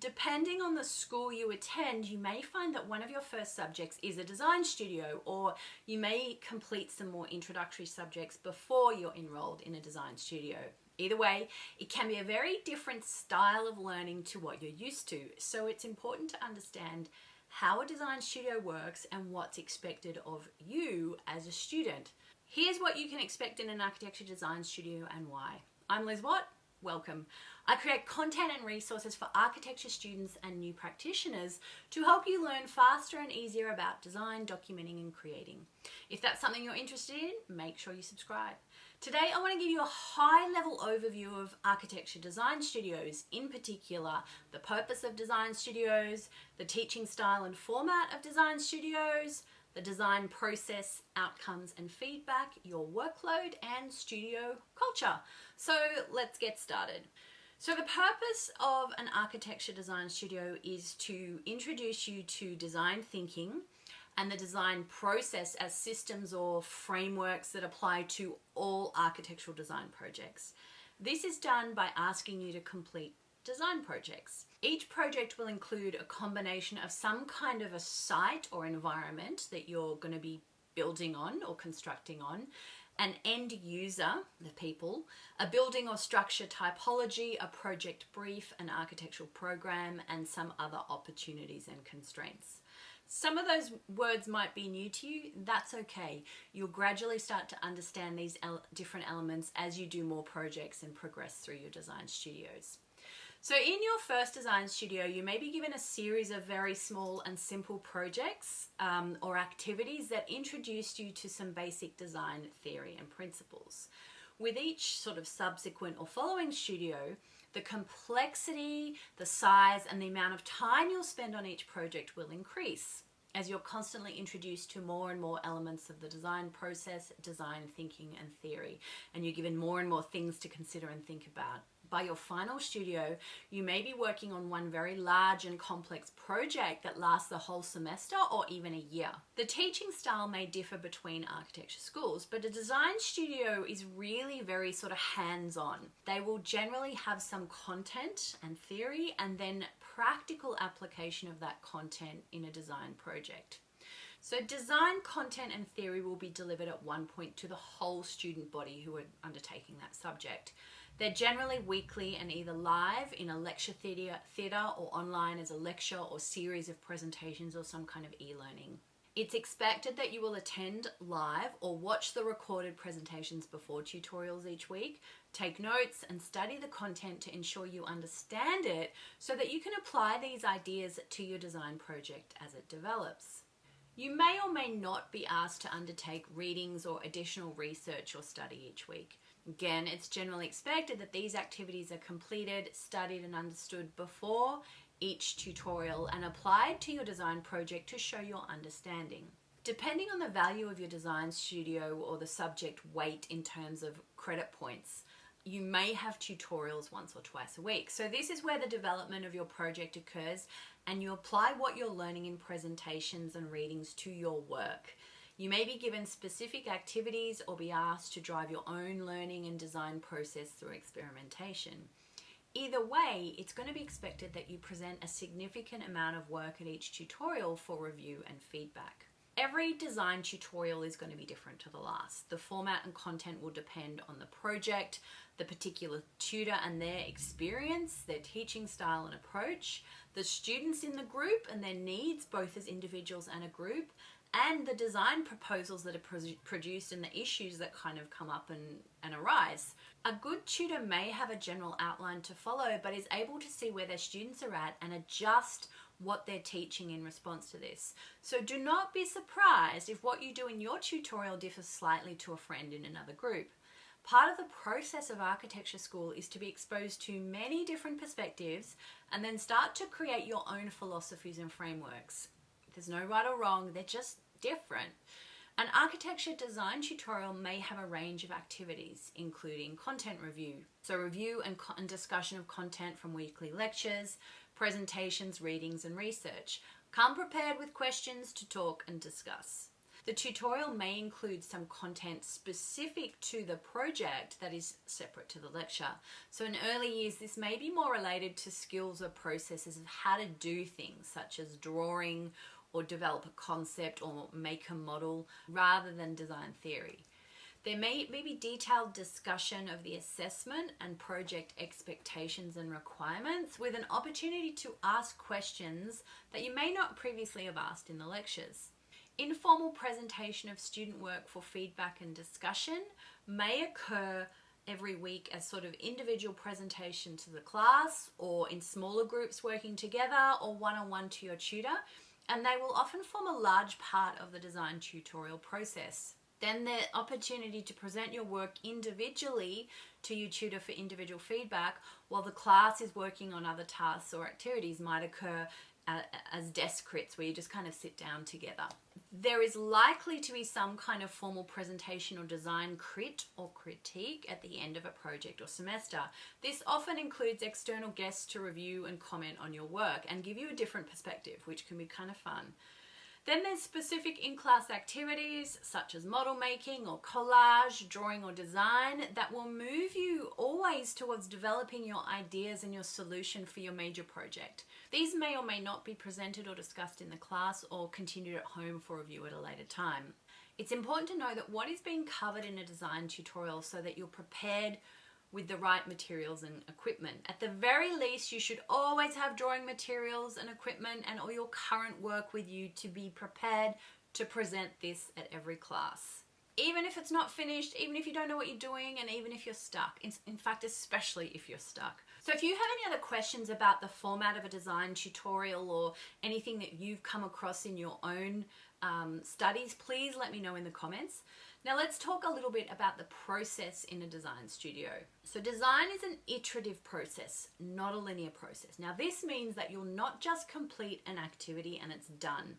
Depending on the school you attend, you may find that one of your first subjects is a design studio, or you may complete some more introductory subjects before you're enrolled in a design studio. Either way, it can be a very different style of learning to what you're used to, so it's important to understand how a design studio works and what's expected of you as a student. Here's what you can expect in an architecture design studio and why. I'm Liz Watt. Welcome. I create content and resources for architecture students and new practitioners to help you learn faster and easier about design, documenting, and creating. If that's something you're interested in, make sure you subscribe. Today, I want to give you a high-level overview of architecture design studios, in particular, the purpose of design studios, the teaching style and format of design studios, the design process, outcomes and feedback, your workload, and studio culture. So let's get started. So the purpose of an architecture design studio is to introduce you to design thinking and the design process as systems or frameworks that apply to all architectural design projects. This is done by asking you to complete design projects. Each project will include a combination of some kind of a site or environment that you're going to be building on or constructing on, an end user, the people, a building or structure typology, a project brief, an architectural program, and some other opportunities and constraints. Some of those words might be new to you. That's okay. You'll gradually start to understand these different elements as you do more projects and progress through your design studios. So in your first design studio, you may be given a series of very small and simple projects or activities that introduce you to some basic design theory and principles. With each sort of subsequent or following studio, the complexity, the size, and the amount of time you'll spend on each project will increase as you're constantly introduced to more and more elements of the design process, design thinking, and theory, and you're given more and more things to consider and think about. By your final studio, you may be working on one very large and complex project that lasts the whole semester or even a year. The teaching style may differ between architecture schools, but a design studio is really very sort of hands-on. They will generally have some content and theory and then practical application of that content in a design project. So design content and theory will be delivered at one point to the whole student body who are undertaking that subject. They're generally weekly and either live in a lecture theatre or online as a lecture or series of presentations or some kind of e-learning. It's expected that you will attend live or watch the recorded presentations before tutorials each week, take notes and study the content to ensure you understand it so that you can apply these ideas to your design project as it develops. You may or may not be asked to undertake readings or additional research or study each week. Again, it's generally expected that these activities are completed, studied and understood before each tutorial and applied to your design project to show your understanding. Depending on the value of your design studio or the subject weight in terms of credit points, you may have tutorials once or twice a week. So this is where the development of your project occurs and you apply what you're learning in presentations and readings to your work. You may be given specific activities or be asked to drive your own learning and design process through experimentation. Either way, it's going to be expected that you present a significant amount of work at each tutorial for review and feedback. Every design tutorial is going to be different to the last. The format and content will depend on the project, the particular tutor and their experience, their teaching style and approach, the students in the group and their needs, both as individuals and a group, and the design proposals that are produced and the issues that kind of come up and arise. A good tutor may have a general outline to follow, but is able to see where their students are at and adjust what they're teaching in response to this. So do not be surprised if what you do in your tutorial differs slightly to a friend in another group. Part of the process of architecture school is to be exposed to many different perspectives and then start to create your own philosophies and frameworks. There's no right or wrong, they're just different. An architecture design tutorial may have a range of activities, including content review. So review and discussion of content from weekly lectures, presentations, readings, and research. Come prepared with questions to talk and discuss. The tutorial may include some content specific to the project that is separate to the lecture. So in early years, this may be more related to skills or processes of how to do things, such as drawing or develop a concept or make a model, rather than design theory. There may be detailed discussion of the assessment and project expectations and requirements, with an opportunity to ask questions that you may not previously have asked in the lectures. Informal presentation of student work for feedback and discussion may occur every week as sort of individual presentation to the class, or in smaller groups working together, or one-on-one to your tutor, and they will often form a large part of the design tutorial process. Then the opportunity to present your work individually to your tutor for individual feedback while the class is working on other tasks or activities might occur as desk crits, where you just kind of sit down together. There is likely to be some kind of formal presentation or design crit or critique at the end of a project or semester. This often includes external guests to review and comment on your work and give you a different perspective, which can be kind of fun. Then there's specific in-class activities such as model making or collage, drawing or design that will move you always towards developing your ideas and your solution for your major project. These may or may not be presented or discussed in the class or continued at home for review at a later time. It's important to know that what is being covered in a design tutorial so that you're prepared with the right materials and equipment. At the very least, you should always have drawing materials and equipment and all your current work with you to be prepared to present this at every class. Even if it's not finished, even if you don't know what you're doing, and even if you're stuck. In fact, especially if you're stuck. So if you have any other questions about the format of a design tutorial or anything that you've come across in your own studies, please let me know in the comments. Now let's talk a little bit about the process in a design studio. So design is an iterative process, not a linear process. Now this means that you'll not just complete an activity and it's done.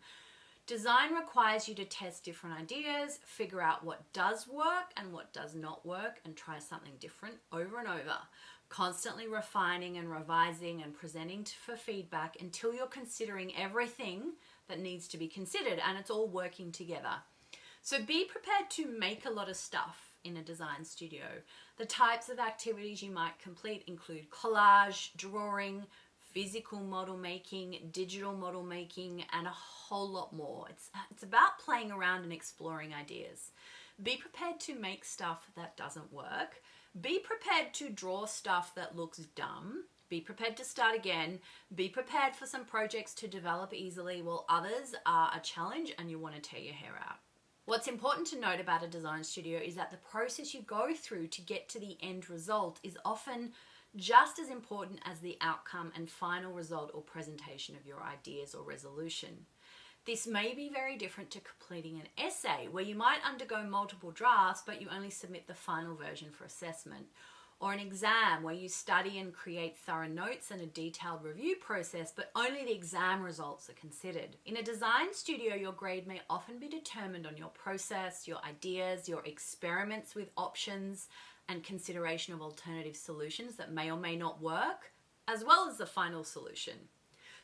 Design requires you to test different ideas, figure out what does work and what does not work, and try something different over and over, constantly refining and revising and presenting for feedback until you're considering everything that needs to be considered and it's all working together. So be prepared to make a lot of stuff in a design studio. The types of activities you might complete include collage, drawing, physical model making, digital model making, and a whole lot more. It's about playing around and exploring ideas. Be prepared to make stuff that doesn't work. Be prepared to draw stuff that looks dumb. Be prepared to start again. Be prepared for some projects to develop easily while others are a challenge and you want to tear your hair out. What's important to note about a design studio is that the process you go through to get to the end result is often just as important as the outcome and final result or presentation of your ideas or resolution. This may be very different to completing an essay, where you might undergo multiple drafts but you only submit the final version for assessment, or an exam where you study and create thorough notes and a detailed review process, but only the exam results are considered. In a design studio, your grade may often be determined on your process, your ideas, your experiments with options, and consideration of alternative solutions that may or may not work, as well as the final solution.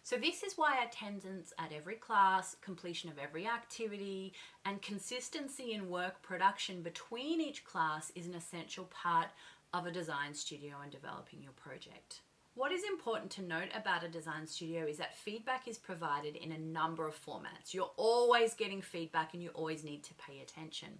So this is why attendance at every class, completion of every activity, and consistency in work production between each class is an essential part of a design studio and developing your project. What is important to note about a design studio is that feedback is provided in a number of formats. You're always getting feedback and you always need to pay attention.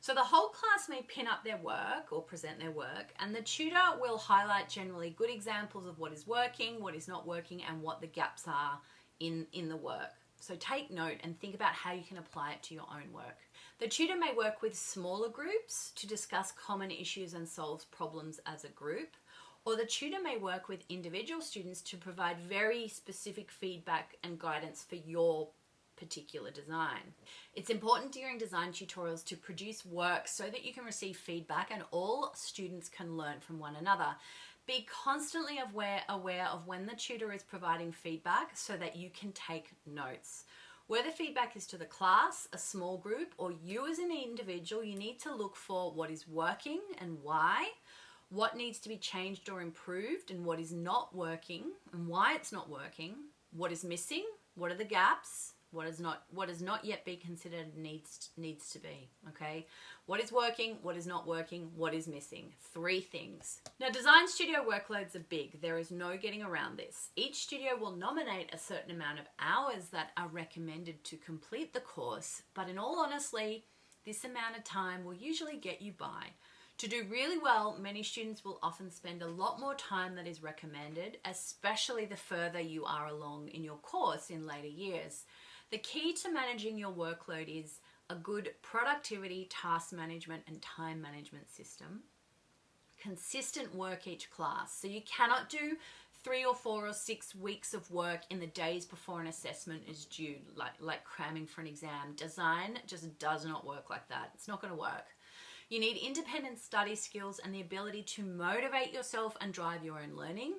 So the whole class may pin up their work or present their work, and the tutor will highlight generally good examples of what is working, what is not working, and what the gaps are in the work. So take note and think about how you can apply it to your own work. The tutor may work with smaller groups to discuss common issues and solve problems as a group, or the tutor may work with individual students to provide very specific feedback and guidance for your particular design. It's important during design tutorials to produce work so that you can receive feedback and all students can learn from one another. Be constantly aware of when the tutor is providing feedback so that you can take notes. Whether feedback is to the class, a small group, or you as an individual, you need to look for what is working and why, what needs to be changed or improved and what is not working and why it's not working, what is missing, what are the gaps, What is not yet be considered needs to be, okay? What is working, what is not working, what is missing? 3 things. Now, design studio workloads are big. There is no getting around this. Each studio will nominate a certain amount of hours that are recommended to complete the course, but in all honesty, this amount of time will usually get you by. To do really well, many students will often spend a lot more time than is recommended, especially the further you are along in your course in later years. The key to managing your workload is a good productivity, task management, and time management system. Consistent work each class. So you cannot do 3 or 4 or 6 weeks of work in the days before an assessment is due, like cramming for an exam. Design just does not work like that. It's not going to work. You need independent study skills and the ability to motivate yourself and drive your own learning.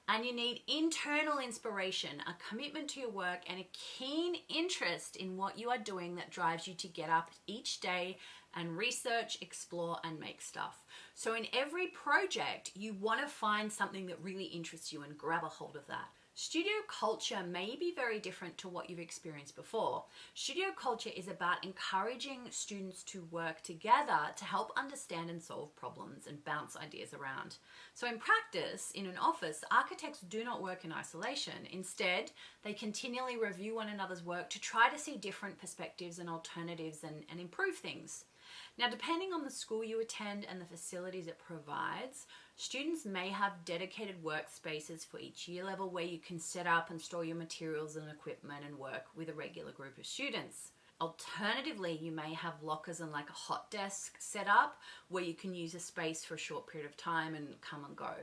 And you need internal inspiration, a commitment to your work, and a keen interest in what you are doing that drives you to get up each day and research, explore, and make stuff. So in every project, you want to find something that really interests you and grab a hold of that. Studio culture may be very different to what you've experienced before. Studio culture is about encouraging students to work together to help understand and solve problems and bounce ideas around. So in practice, in an office, architects do not work in isolation. Instead, they continually review one another's work to try to see different perspectives and alternatives and improve things. Now, depending on the school you attend and the facilities it provides, students may have dedicated workspaces for each year level where you can set up and store your materials and equipment and work with a regular group of students. Alternatively, you may have lockers and like a hot desk set up where you can use a space for a short period of time and come and go.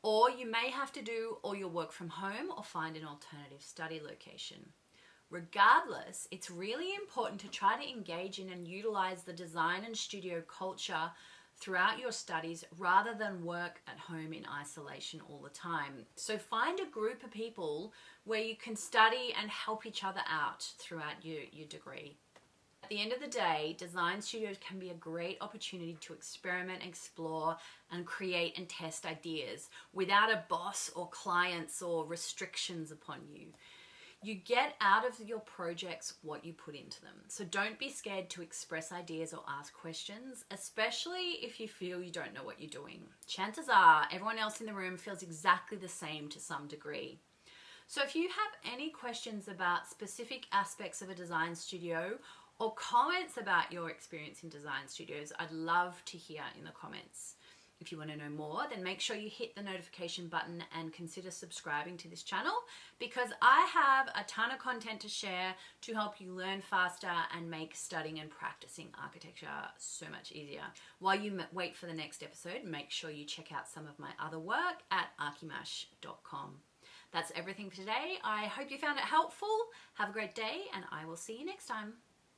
Or you may have to do all your work from home or find an alternative study location. Regardless, it's really important to try to engage in and utilize the design and studio culture throughout your studies rather than work at home in isolation all the time. So find a group of people where you can study and help each other out throughout your degree. At the end of the day, design studios can be a great opportunity to experiment, explore, and create and test ideas without a boss or clients or restrictions upon you. You get out of your projects what you put into them. So don't be scared to express ideas or ask questions, especially if you feel you don't know what you're doing. Chances are everyone else in the room feels exactly the same to some degree. So if you have any questions about specific aspects of a design studio or comments about your experience in design studios, I'd love to hear in the comments. If you want to know more, then make sure you hit the notification button and consider subscribing to this channel because I have a ton of content to share to help you learn faster and make studying and practicing architecture so much easier. While you wait for the next episode, make sure you check out some of my other work at archimash.com. That's everything for today. I hope you found it helpful. Have a great day and I will see you next time.